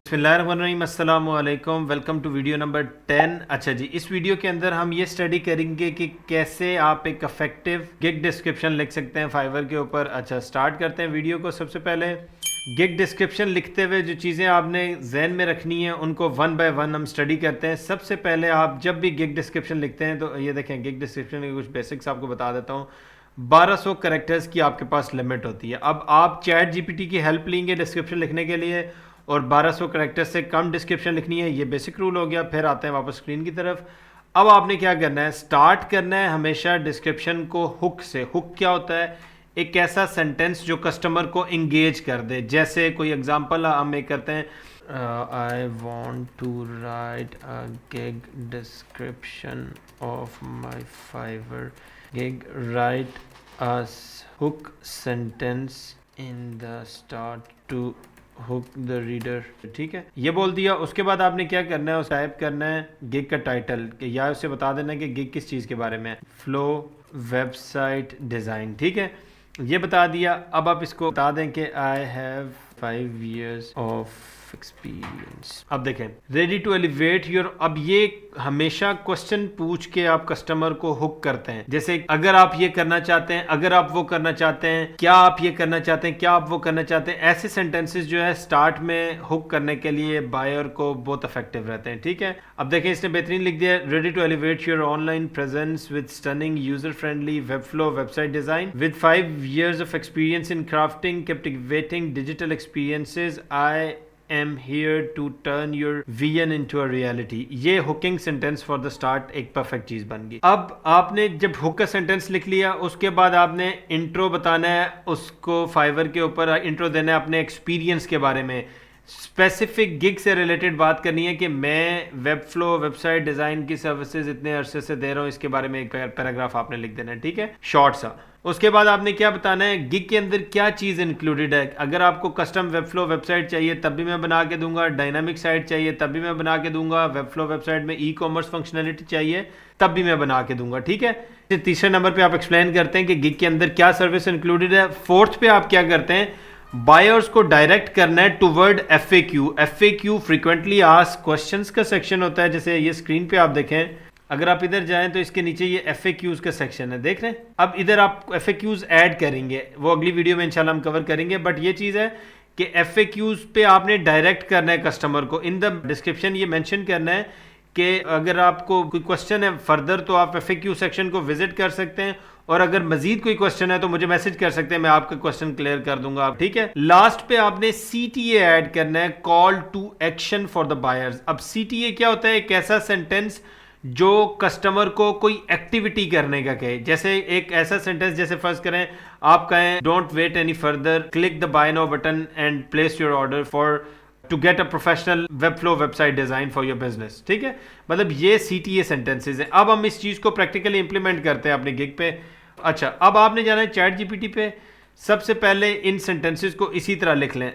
बिस्मिल्लाहिर्रहमानिर्रहीम, अस्सलामु अलैकुम। Welcome to video number 10। अच्छा जी, इस वीडियो के अंदर हम ये स्टडी करेंगे कि कैसे आप एक इफेक्टिव गिग डिस्क्रिप्शन लिख सकते हैं फाइवर के ऊपर। अच्छा, स्टार्ट करते हैं वीडियो को। सबसे पहले गिग डिस्क्रिप्शन लिखते हुए जो चीज़ें आपने जहन में रखनी है उनको वन बाय वन हम स्टडी करते हैं। सबसे पहले आप जब भी गिग डिस्क्रिप्शन लिखते हैं तो ये देखें, गिग डिस्क्रिप्शन के कुछ बेसिक्स आपको बता देता हूँ। 1200 करेक्टर्स की आपके पास लिमिट होती है। अब आप चैट जीपीटी की हेल्प लेंगे डिस्क्रिप्शन लिखने के लिए और 1200 करेक्टर्स से कम डिस्क्रिप्शन लिखनी है, ये बेसिक रूल हो गया। फिर आते हैं वापस स्क्रीन की तरफ। अब आपने क्या करना है, स्टार्ट करना है हमेशा डिस्क्रिप्शन को हुक से। हुक क्या होता है? एक ऐसा सेंटेंस जो कस्टमर को इंगेज कर दे। जैसे कोई एग्जांपल हम एक करते हैं, I want to write a gig description of my Fiverr gig, write a hook sentence in the start to hook the reader. ठीक है, ये बोल दिया। उसके बाद आपने क्या करना है, उस टाइप करना है गिग का टाइटल, या उससे बता देना है कि गिग किस चीज़ के बारे में है। फ्लो वेबसाइट डिज़ाइन, ठीक है, ये बता दिया। अब आप इसको बता दें कि आई हैव 5 years ऑफ एक्सपीरियंस। अब देखें, रेडी टू एलिवेट योर। अब ये हमेशा क्वेश्चन पूछ के आप कस्टमर को हुक करते हैं। जैसे अगर आप ये करना चाहते हैं, अगर आप वो करना चाहते हैं, क्या आप ये करना चाहते हैं, क्या आप वो करना चाहते हैं। ऐसे सेंटेंसेस जो है स्टार्ट में हुक करने के लिए बायर को बहुत इफेक्टिव रहते हैं। ठीक है, अब देखें, इसने बेहतरीन लिख दिया, ready to elevate your online presence with stunning user friendly Webflow website design with 5 years of experience in crafting captivating digital experiences. I am here to turn your vision into a reality। ये hooking sentence for the start एक perfect चीज बन गई। अब आपने जब hook का sentence लिख लिया, उसके बाद आपने इंट्रो बताना है उसको, फाइवर के ऊपर इंट्रो देना है अपने एक्सपीरियंस के बारे में। स्पेसिफिक गिग से रिलेटेड बात करनी है कि मैं वेब फ्लो वेबसाइट डिज़ाइन की सर्विसेज इतने अरसे से दे रहा हूँ, इसके बारे में एक पैराग्राफ आपने लिख देना है। ठीक है, शॉर्ट सा। उसके बाद आपने क्या बताना है, गिग के अंदर क्या चीज़ इंक्लूडेड है। अगर आपको कस्टम वेब फ्लो वेबसाइट चाहिए तब भी मैं बना के दूंगा, डायनामिक साइट चाहिए तब भी मैं बना के दूंगा, वेब फ्लो वेबसाइट में ई कॉमर्स फंक्शनलिटी चाहिए तब भी मैं बना के दूंगा। ठीक है, तीसरे नंबर पे आप एक्सप्लेन करते हैं कि गिग के अंदर क्या सर्विस इंक्लूडेड है। फोर्थ पे आप क्या करते हैं, बायर्स को डायरेक्ट करना है toward FAQ. FAQ frequently asked questions का सेक्शन होता है। जैसे ये स्क्रीन पे आप देखें, अगर आप इधर जाएं तो इसके नीचे ये एफएक्यूज का सेक्शन है, देख रहे हैं। अब इधर आप एफएक्यूज ऐड करेंगे, वो अगली वीडियो में इंशाल्लाह हम कवर करेंगे। बट ये चीज़ है कि एफएक्यूज पे आपने डायरेक्ट करना है कस्टमर को। इन द डिस्क्रिप्शन ये मेंशन करना है कि अगर आपको कोई क्वेश्चन है फर्दर तो आप एफएक्यू सेक्शन को विजिट कर सकते हैं, और अगर मजीद कोई क्वेश्चन है तो मुझे मैसेज कर सकते हैं, मैं आपका क्वेश्चन क्लियर कर दूंगा। ठीक है, लास्ट पे आपने सीटीए ऐड करना है, call to action for the buyers. अब सीटीए क्या होता है, एक ऐसा सेंटेंस जो कस्टमर को कोई एक्टिविटी करने का कहे। जैसे एक ऐसा सेंटेंस, जैसे फर्स्ट करें, आप कहें don't wait any further, click the buy now button and place your order for to get a professional Webflow website design for your business. ठीक है, मतलब ये सीटीए सेंटेंसेज हैं। अब हम इस चीज को प्रैक्टिकली इंप्लीमेंट करते हैं अपने गिग पे। अच्छा, अब आपने जाना है चैट जीपीटी पे। सबसे पहले इन सेंटेंसेस को इसी तरह लिख लें,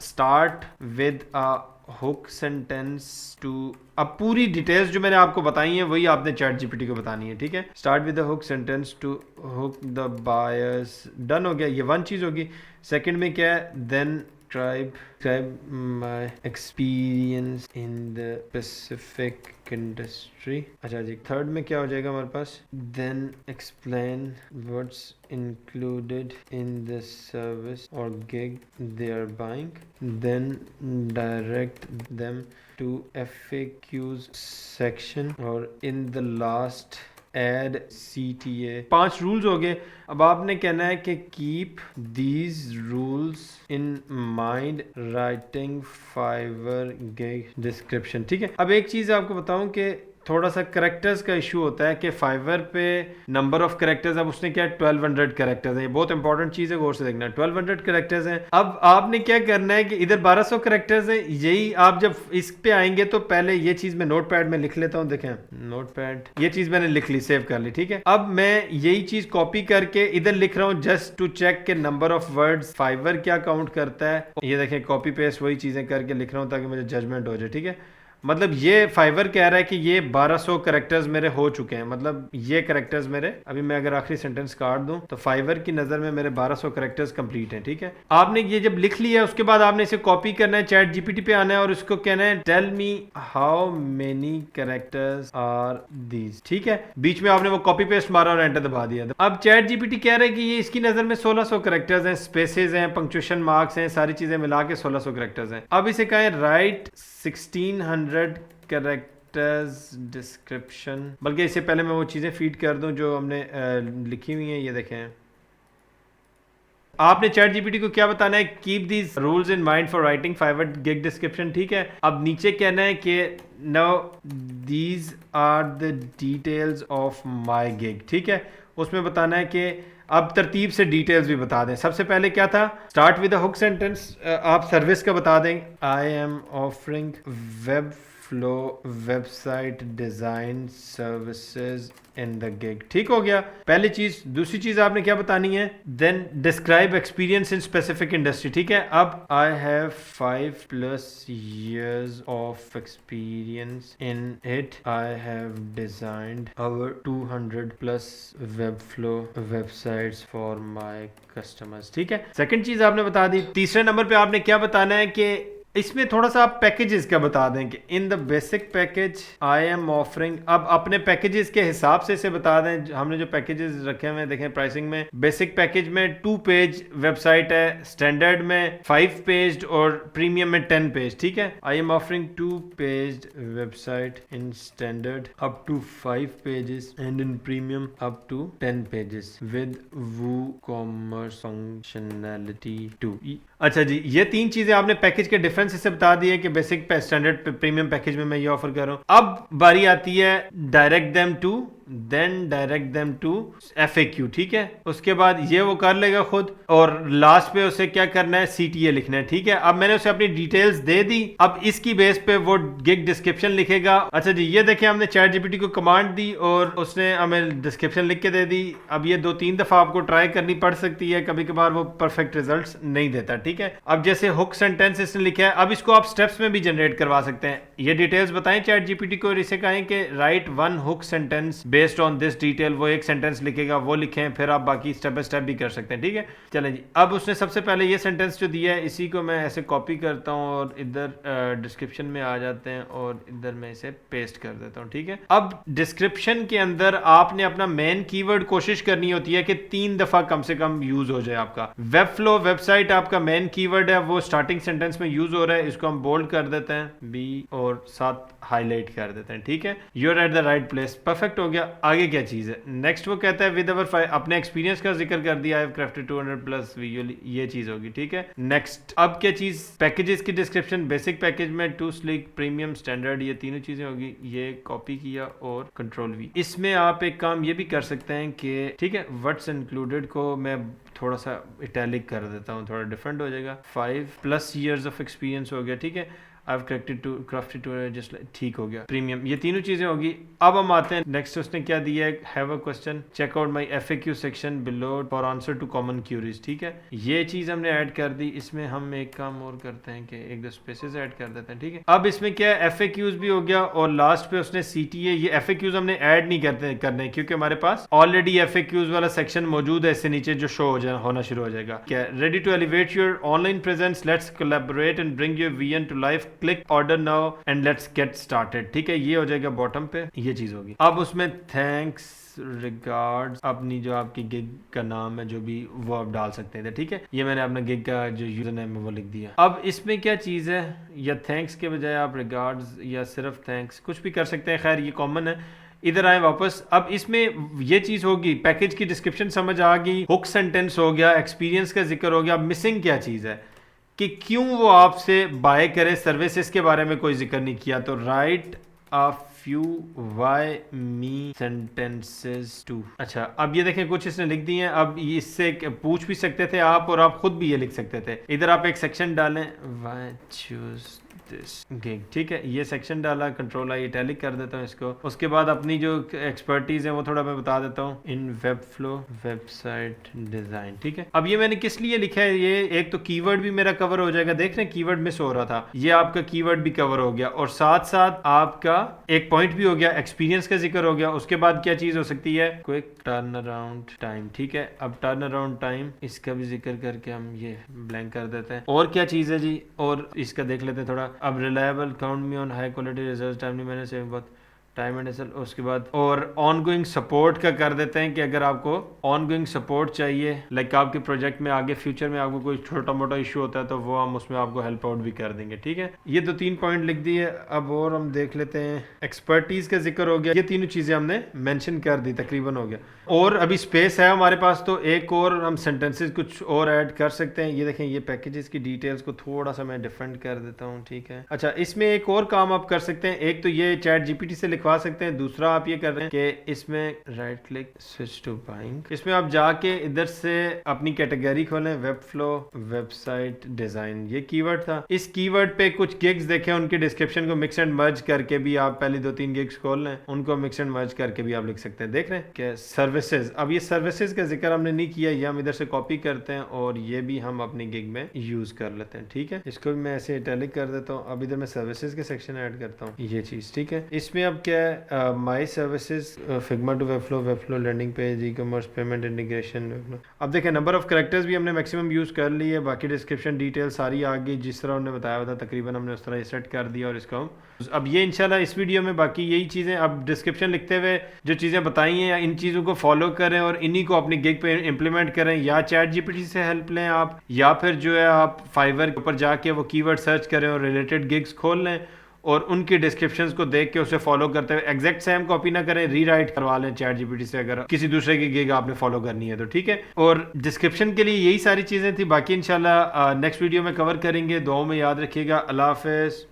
start with a hook sentence to. अब पूरी डिटेल्स जो मैंने आपको बताई हैं वही आपने चैट जीपीटी को बतानी है। ठीक है, start with the hook sentence to hook the buyers. Done हो गया, ये वन चीज होगी। सेकंड में क्या है, then describe my experience in the specific industry। अच्छा जी, थर्ड में क्या हो जाएगा हमारे पास, then explain what's included in the service or gig they are buying, then direct them to FAQs section, और in the last add CTA। 5 rules हो गए। अब आपने कहना है कि keep these rules in mind writing Fiverr gig description. ठीक है, अब एक चीज आपको बताऊं कि थोड़ा सा करेक्टर्स का इशू होता है कि फाइवर पे नंबर ऑफ करेक्टर्स, अब उसने क्या 1200 करेक्टर्स है। ये बहुत इंपॉर्टेंट चीज है, गौर से देखना। 1200 करेक्टर्स हैं। अब आपने क्या करना है कि इधर 1200 करेक्टर्स है। यही आप जब इस पे आएंगे तो पहले ये चीज मैं नोटपैड में लिख लेता हूँ। देखें, नोटपैड, ये चीज मैंने लिख ली, सेव कर ली। ठीक है, अब मैं यही चीज कॉपी करके इधर लिख रहा हूँ, जस्ट टू चेक के नंबर ऑफ वर्ड्स फाइवर क्या काउंट करता है। ये देखें, कॉपी पेस्ट वही चीजें करके लिख रहा हूँ ताकि मुझे जजमेंट हो जाए। ठीक है, मतलब ये फाइवर कह रहा है कि ये 1200 कैरेक्टर्स मेरे हो चुके हैं, मतलब ये कैरेक्टर्स मेरे, अभी मैं अगर आखिरी सेंटेंस काट दूं तो फाइवर की नजर में मेरे 1200 कैरेक्टर्स कंप्लीट हैं। ठीक है, आपने ये जब लिख लिया उसके बाद आपने इसे कॉपी करना है, चैट जीपीटी पे आना है और उसको कहना है tell me how many characters are these. ठीक है, बीच में आपने वो कॉपी पेस्ट मारा और एंटर दबा दिया। अब चैट जीपीटी कह रहा है कि ये इसकी नजर में 1600 कैरेक्टर्स हैं, स्पेसेस हैं, पंक्चुएशन मार्क्स हैं, सारी चीजें मिला के 1600 कैरेक्टर्स हैं। अब इसे कहें राइट 1600 कैरेक्टर्स डिस्क्रिप्शन, बल्कि इससे पहले मैं वो चीजें फीड कर दूं जो हमने लिखी हुई हैं। ये देखें, आपने चैट जीपीटी को क्या बताना है, keep these rules in mind for writing Fiverr gig description. ठीक है, अब नीचे कहना है कि now these are the details of my gig. ठीक है, उसमें बताना है कि अब तरतीब से डिटेल्स भी बता दें। सबसे पहले क्या था, स्टार्ट विद हुक सेंटेंस, आप सर्विस का बता दें, आई am offering web flow website design services in the gig. ठीक हो गया, पहली चीज। दूसरी चीज आपने क्या बतानी है, then describe experience in specific industry. ठीक है, अब I have 5+ years of experience in it, I have designed over 200+ Webflow websites for my customers. ठीक है, सेकंड चीज आपने बता दी। तीसरे नंबर पे आपने क्या बताना है कि इसमें थोड़ा सा आप पैकेजेस का बता दें कि in the basic package I am offering. अब अपने पैकेजेस के हिसाब से इसे बता दें, हमने जो पैकेजेस रखे हुए हैं देखें प्राइसिंग में, बेसिक पैकेज में 2 पेज वेबसाइट है, स्टैंडर्ड में 5 पेज और प्रीमियम में 10 पेज। ठीक है, I am offering 2 page website in standard up to 5 pages and in premium up to 10 pages with WooCommerce functionality 2। अच्छा जी, ये 3 चीजें आपने पैकेज के डिफरेंस से बता दी है कि बेसिक स्टैंडर्ड प्रीमियम पैकेज में मैं ये ऑफर कर रहा हूं। अब बारी आती है direct them to, then direct them to FAQ। ठीक है, उसके बाद ये वो कर लेगा खुद और लास्ट पे उसे क्या करना है, CTA लिखना है। ठीक है, अब मैंने उसे अपनी डिटेल्स दे दी, अब इसकी बेस पे वो गिग डिस्क्रिप्शन लिखेगा। अच्छा जी, ये देखिए हमने चैट जीपीटी को कमांड दी और उसने हमें डिस्क्रिप्शन लिख के दे दी। अब ये 2-3 दफा आपको ट्राई करनी पड़ सकती है, कभी कभार वो परफेक्ट रिजल्ट्स नहीं देता। ठीक है, अब जैसे हुक सेंटेंस इसने लिखा है, अब इसको आप स्टेप्स में भी जनरेट करवा सकते हैं। ये डिटेल्स बताएं चैट जीपीटी को और इसे कहें कि right 1 hook sentence based on this detail. वो एक सेंटेंस लिखेगा, वो लिखें, फिर आप बाकी स्टेप बाय स्टेप भी कर सकते हैं। ठीक है, चलें जी। अब उसने सबसे पहले ये सेंटेंस जो दिया है इसी को मैं ऐसे कॉपी करता हूँ और इधर डिस्क्रिप्शन में आ जाते हैं और इधर मैं इसे पेस्ट कर देता हूँ। ठीक है, अब डिस्क्रिप्शन के अंदर आपने अपना मेन कीवर्ड कोशिश करनी होती है कि 3 दफा कम से कम यूज हो जाए आपका। वेब फ्लो वेबसाइट आपका मेन कीवर्ड है, वो स्टार्टिंग सेंटेंस में यूज हो रहा है, इसको हम बोल्ड कर देते हैं B और साथ हाईलाइट कर देते हैं। ठीक है, you're at the right place, perfect हो गया। आगे क्या चीज है, नेक्स्ट वो कहता है विद अवर अपने एक्सपीरियंस का जिक्र कर दिया, आई हैव क्राफ्टेड 200+ विजुअली, ये चीज होगी। ठीक है, नेक्स्ट अब क्या चीज, पैकेजेस की डिस्क्रिप्शन, बेसिक पैकेज में 2 स्लीक प्रीमियम स्टैंडर्ड, ये तीनों चीजें होगी। ये कॉपी किया और कंट्रोल V। इसमें आप एक काम ये भी कर सकते हैं कि ठीक है, व्हाट्स इंक्लूडेड को मैं थोड़ा सा इटैलिक कर देता हूँ, थोड़ा डिफरेंट हो जाएगा। 5+ years ऑफ एक्सपीरियंस हो गया। ठीक है, I've crafted to just ठीक हो गया, प्रीमियम, ये तीनों चीजें होगी। अब हम आते हैं नेक्स्ट, उसने क्या दिया है, have a question, check out my FAQ section below for answer to common queries. ठीक है, ये चीज हमने ऐड कर दी। इसमें हम एक काम और करते हैं कि 1-2 स्पेसेस ऐड कर देते हैं। ठीक है, अब इसमें क्या है, FAQs भी हो गया और लास्ट पे उसने CTA। ये FAQs हमने ऐड नहीं करने क्योंकि हमारे पास ऑलरेडी FAQs वाला सेक्शन मौजूद है, इससे नीचे जो शो होना शुरू हो जाएगा। क्या, ready to elevate your online presence, let's collaborate and bring your VN to life, click order now and let's get started. ठीक है, ये हो जाएगा बॉटम पे, ये चीज होगी। अब उसमें थैंक्स रिगार्ड्स, अपनी जो आपकी गिग का नाम है जो भी वो आप डाल सकते हैं। ठीक है, ये मैंने अपना गिग का जो यूजर नेम है वो लिख दिया। अब इसमें क्या चीज है, या थैंक्स के बजाय आप रिगार्ड्स या सिर्फ थैंक्स कुछ भी कर सकते हैं, खैर ये कॉमन है। इधर आए वापस, अब इसमें ये चीज होगी, पैकेज की डिस्क्रिप्शन समझ आ गई, हुक सेंटेंस हो गया, एक्सपीरियंस का जिक्र हो गया। अब मिसिंग क्या चीज है कि क्यों वो आपसे बाय करे, सर्विसेज के बारे में कोई जिक्र नहीं किया। तो write a few why me sentences too. अच्छा, अब ये देखें कुछ इसने लिख दिए हैं। अब इससे पूछ भी सकते थे आप और आप खुद भी ये लिख सकते थे। इधर आप एक सेक्शन डालें, वाई चूज दिस गिग, ठीक है। ये सेक्शन डाला, कंट्रोल आई इटैलिक कर देता हूँ इसको। उसके बाद अपनी जो एक्सपर्टीज है वो थोड़ा मैं बता देता हूँ, इन वेब फ्लो वेबसाइट डिजाइन, ठीक है। अब ये मैंने किस लिए लिखा है, ये एक तो कीवर्ड भी मेरा कवर हो जाएगा, देख रहे हैं कीवर्ड मिस हो रहा था, ये आपका कीवर्ड भी कवर हो गया, और साथ साथ आपका एक पॉइंट भी हो गया, एक्सपीरियंस का जिक्र हो गया। उसके बाद क्या चीज हो सकती है, क्विक टर्न अराउंड टाइम, ठीक है। अब टर्न अराउंड टाइम इसका भी जिक्र करके हम ये ब्लैंक कर देते हैं। और क्या चीज है जी, और इसका देख लेते हैं थोड़ा। अब reliable, count me on high quality result, timely मैंने सेविंग बहुत टाइम एंड एसल। उसके बाद और ऑन गोइंग सपोर्ट का कर देते हैं कि अगर आपको ऑन गोइंग सपोर्ट चाहिए, लाइक आपके प्रोजेक्ट में आगे फ्यूचर में आपको कोई छोटा मोटा इशू होता है तो वो हम उसमें आपको हेल्प आउट भी कर देंगे, ठीक है। ये तो 3 पॉइंट लिख दिए। अब और हम देख लेते हैं, एक्सपर्टीज का जिक्र हो गया, ये तीनों चीजें हमने मेंशन कर दी, तकरीबन हो गया। और अभी स्पेस है हमारे पास, तो एक और हम सेंटेंसेस कुछ और ऐड कर सकते हैं। ये देखें, ये पैकेजेस की डिटेल्स को थोड़ा सा मैं डिफरेंट कर देता हूँ, ठीक है। अच्छा, इसमें एक और काम आप कर सकते हैं, एक तो ये चैट जीपीटी से लिखवा सकते हैं, दूसरा आप ये कर रहे हैं कि इसमें right click switch to buying, इसमें आप जाके इधर से अपनी कैटेगरी खोलें, वेब फ्लो वेबसाइट डिजाइन, ये कीवर्ड था। इस कीवर्ड पे कुछ गिग्स देखें, उनके डिस्क्रिप्शन को मिक्स एंड मर्ज करके भी आप पहले 2-3 गिग्स खोल लें, उनको मिक्स एंड मर्ज करके भी आप लिख सकते हैं। देख रहे हैं कि सर्विसेज, अब ये सर्विसेज का जिक्र हमने नहीं किया, ये हम इधर से कॉपी करते हैं और ये भी हम अपनी गिग में यूज कर लेते हैं, ठीक है। इसको भी मैं ऐसे इटैलिक कर देता हूँ। अब इधर मैं सर्विसेज के सेक्शन ऐड करता हूँ, ये चीज, ठीक है। इसमें अब क्या है, my services, Figma to Webflow landing page, ecommerce, payment integration. अब देखें, नंबर ऑफ कैरेक्टर्स भी हमने मैक्सिमम यूज कर ली है, बाकी डिस्क्रिप्शन डिटेल सारी आ गई, जिस तरह उन्होंने बताया हुआ था तकरीबन हमने उस तरह ये सेट कर दिया। और इसको हम अब ये इंशाल्लाह इस वीडियो में बाकी यही चीज़ें, अब डिस्क्रिप्शन लिखते हुए जो चीज़ें बताई हैं, इन चीज़ों को फॉलो करें और इन्हीं को अपनी गिग पे इम्प्लीमेंट करें। या चैट जीपीटी से हेल्प लें आप, या फिर जो है आप फाइवर के ऊपर जाके वो कीवर्ड सर्च करें और रिलेटेड गिग्स खोल लें और उनकी डिस्क्रिप्शंस को देख के उसे फॉलो करते हुए एग्जैक्ट सेम कॉपी ना करें, रीराइट करवा लें चैट जीपीटी से अगर किसी दूसरे की गिग आपने फॉलो करनी है तो, ठीक है। और डिस्क्रिप्शन के लिए यही सारी चीज़ें थी, बाकी इंशाल्लाह नेक्स्ट वीडियो में कवर करेंगे। दुआओं में याद रखिएगा। अल्लाह हाफिज़।